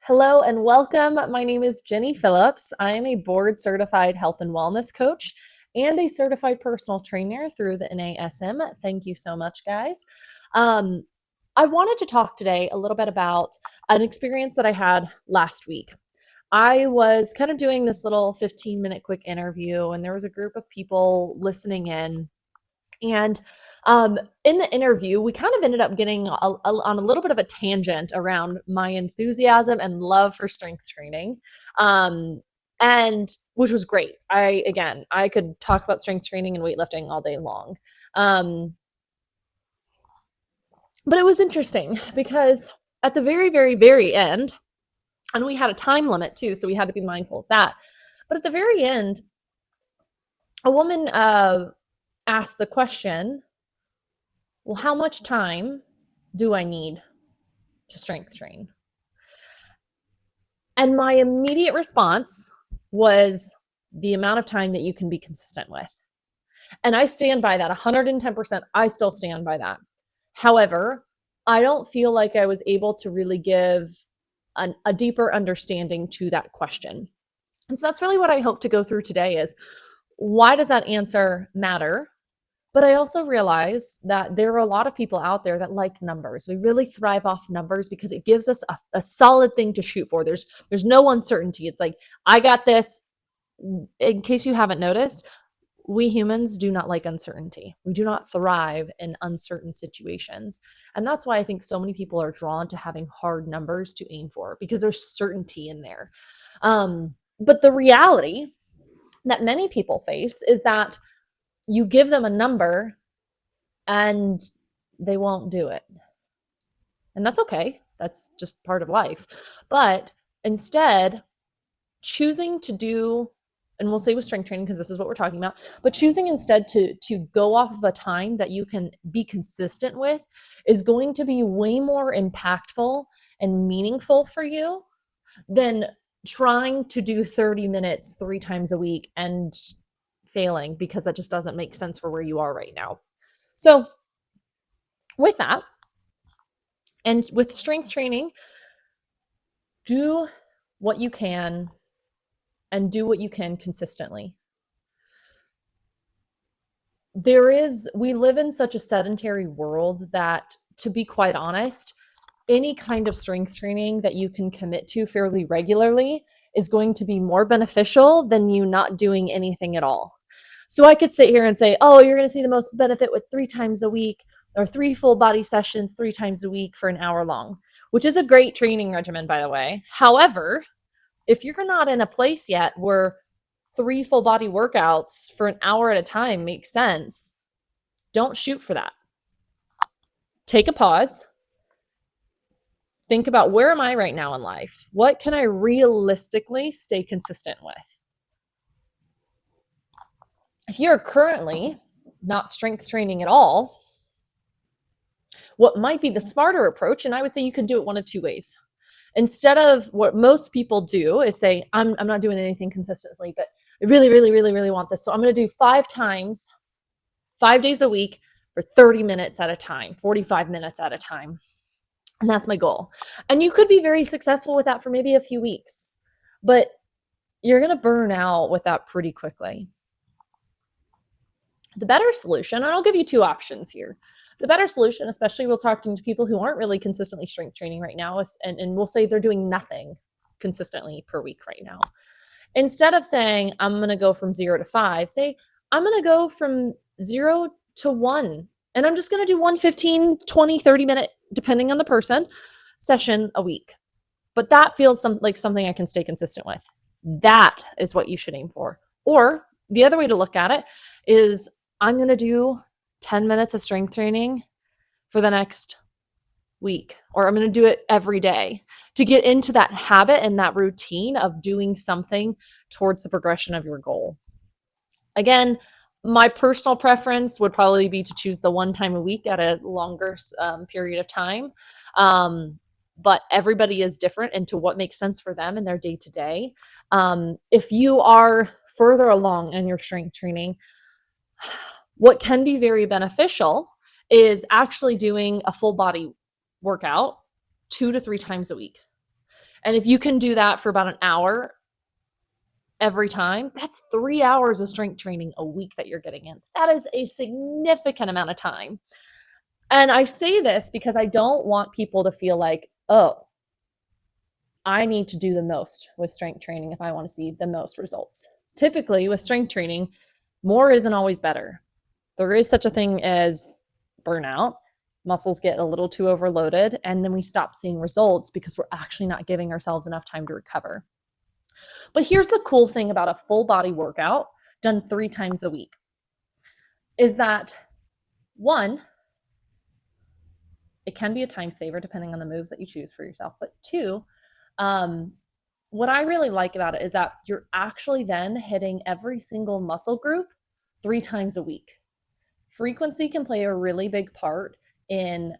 Hello and welcome. My name is Jenny Phillips. I am a board certified health and wellness coach and a certified personal trainer through the NASM. Thank you so much, guys. Um, I wanted to talk today a little bit about an experience that I had last week. I was kind of doing this little 15-minute quick interview, and there was a group of people listening in. And in the interview, we kind of ended up getting on a little bit of a tangent around my enthusiasm and love for strength training, um, and which was great. I could talk about strength training and weightlifting all day long, um, but it was interesting because at the very, very, very end, and we had a time limit too, so we had to be mindful of that. But at the very end, a woman asked the question, well, how much time do I need to strength train? And my immediate response was the amount of time that you can be consistent with. And I stand by that 110%. I still stand by that. However, I don't feel like I was able to really give a deeper understanding to that question. And so that's really what I hope to go through today is why does that answer matter? But I also realize that there are a lot of people out there that like numbers. We really thrive off numbers because it gives us a solid thing to shoot for. There's no uncertainty. It's like, I got this. In case you haven't noticed, we humans do not like uncertainty. We do not thrive in uncertain situations. And that's why I think so many people are drawn to having hard numbers to aim for because there's certainty in there. But the reality that many people face is that you give them a number and they won't do it. And that's okay. That's just part of life. But instead, choosing to do, and we'll say with strength training because this is what we're talking about, but choosing instead to go off of a time that you can be consistent with is going to be way more impactful and meaningful for you than trying to do 30 minutes 3 times a week and failing because that just doesn't make sense for where you are right now. So with that, and with strength training, do what you can and do what you can consistently. We live in such a sedentary world that, to be quite honest, any kind of strength training that you can commit to fairly regularly is going to be more beneficial than you not doing anything at all. So I could sit here and say, oh, you're going to see the most benefit with 3 times a week or 3 full body sessions 3 times a week for an hour long, which is a great training regimen, by the way. However, if you're not in a place yet where 3 full body workouts for an hour at a time makes sense, don't shoot for that. Take a pause. Think about, where am I right now in life? What can I realistically stay consistent with? If you're currently not strength training at all, what might be the smarter approach, and I would say you can do it one of 2 ways. Instead of what most people do is say, I'm not doing anything consistently, but I really, really, really, really want this. So I'm going to do 5 times, 5 days a week for 30 minutes at a time, 45 minutes at a time. And that's my goal. And you could be very successful with that for maybe a few weeks, but you're going to burn out with that pretty quickly. The better solution, and I'll give you 2 options here. The better solution, especially we're talking to people who aren't really consistently strength training right now, and we'll say they're doing nothing consistently per week right now. Instead of saying, I'm going to go from 0 to 5, say, I'm going to go from 0 to 1. And I'm just going to do 1 15, 20, 30 minute, depending on the person, session a week. But that feels like something I can stay consistent with. That is what you should aim for. Or the other way to look at it is, I'm going to do 10 minutes of strength training for the next week, or I'm going to do it every day to get into that habit and that routine of doing something towards the progression of your goal. Again, my personal preference would probably be to choose the 1 time a week at a longer period of time. But everybody is different into what makes sense for them in their day to day. If you are further along in your strength training, what can be very beneficial is actually doing a full body workout 2 to 3 times a week. And if you can do that for about an hour every time, that's 3 hours of strength training a week that you're getting in. That is a significant amount of time. And I say this because I don't want people to feel like, oh, I need to do the most with strength training if I want to see the most results. Typically, with strength training, more isn't always better. There is such a thing as burnout. Muscles get a little too overloaded, and then we stop seeing results because we're actually not giving ourselves enough time to recover. But here's the cool thing about a full body workout done 3 times a week is that one, it can be a time saver depending on the moves that you choose for yourself. But two, what I really like about it is that you're actually then hitting every single muscle group 3 times a week. Frequency can play a really big part in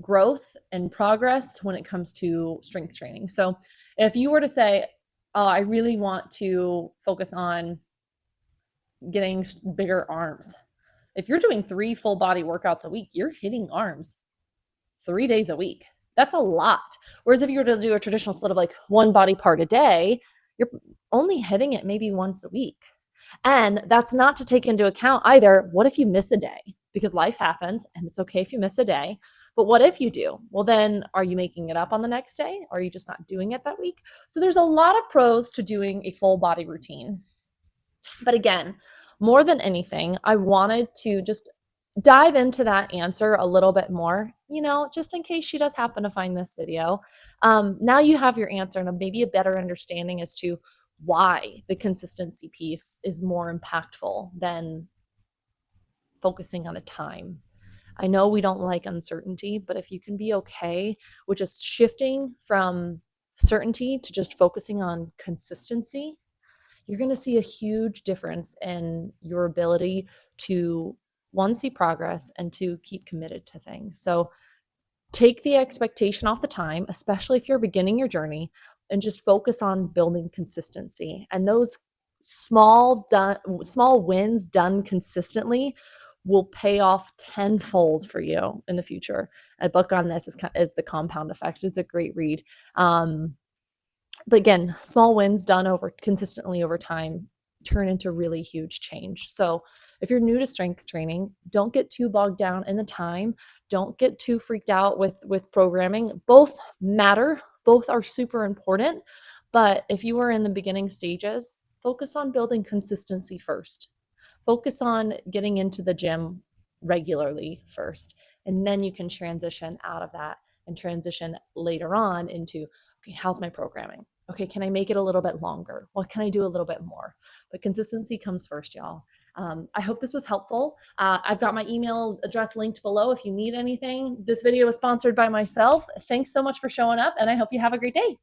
growth and progress when it comes to strength training. So if you were to say, oh, I really want to focus on getting bigger arms. If you're doing 3 full body workouts a week, you're hitting arms 3 days a week. That's a lot. Whereas if you were to do a traditional split of like 1 body part a day, you're only hitting it maybe once a week. And that's not to take into account either, what if you miss a day? Because life happens and it's okay if you miss a day. But what if you do? Well, then are you making it up on the next day? Or are you just not doing it that week? So there's a lot of pros to doing a full body routine. But again, more than anything, I wanted to just dive into that answer a little bit more, just in case she does happen to find this video. Now you have your answer and maybe a better understanding as to why the consistency piece is more impactful than focusing on a time. I know we don't like uncertainty, but if you can be okay with just shifting from certainty to just focusing on consistency, you're going to see a huge difference in your ability to, one, see progress and to keep committed to things. So take the expectation off the time, especially if you're beginning your journey, and just focus on building consistency. And those small wins done consistently will pay off tenfold for you in the future. A book on this is The Compound Effect. It's a great read. But again, small wins done consistently over time turn into really huge change. So if you're new to strength training, don't get too bogged down in the time. Don't get too freaked out with programming. Both matter. Both are super important. But if you are in the beginning stages, focus on building consistency first. Focus on getting into the gym regularly first. And then you can transition out of that and transition later on into, okay, how's my programming? Okay, can I make it a little bit longer? What can I do a little bit more? But consistency comes first, y'all. I hope this was helpful. I've got my email address linked below if you need anything. This video is sponsored by myself. Thanks so much for showing up, and I hope you have a great day.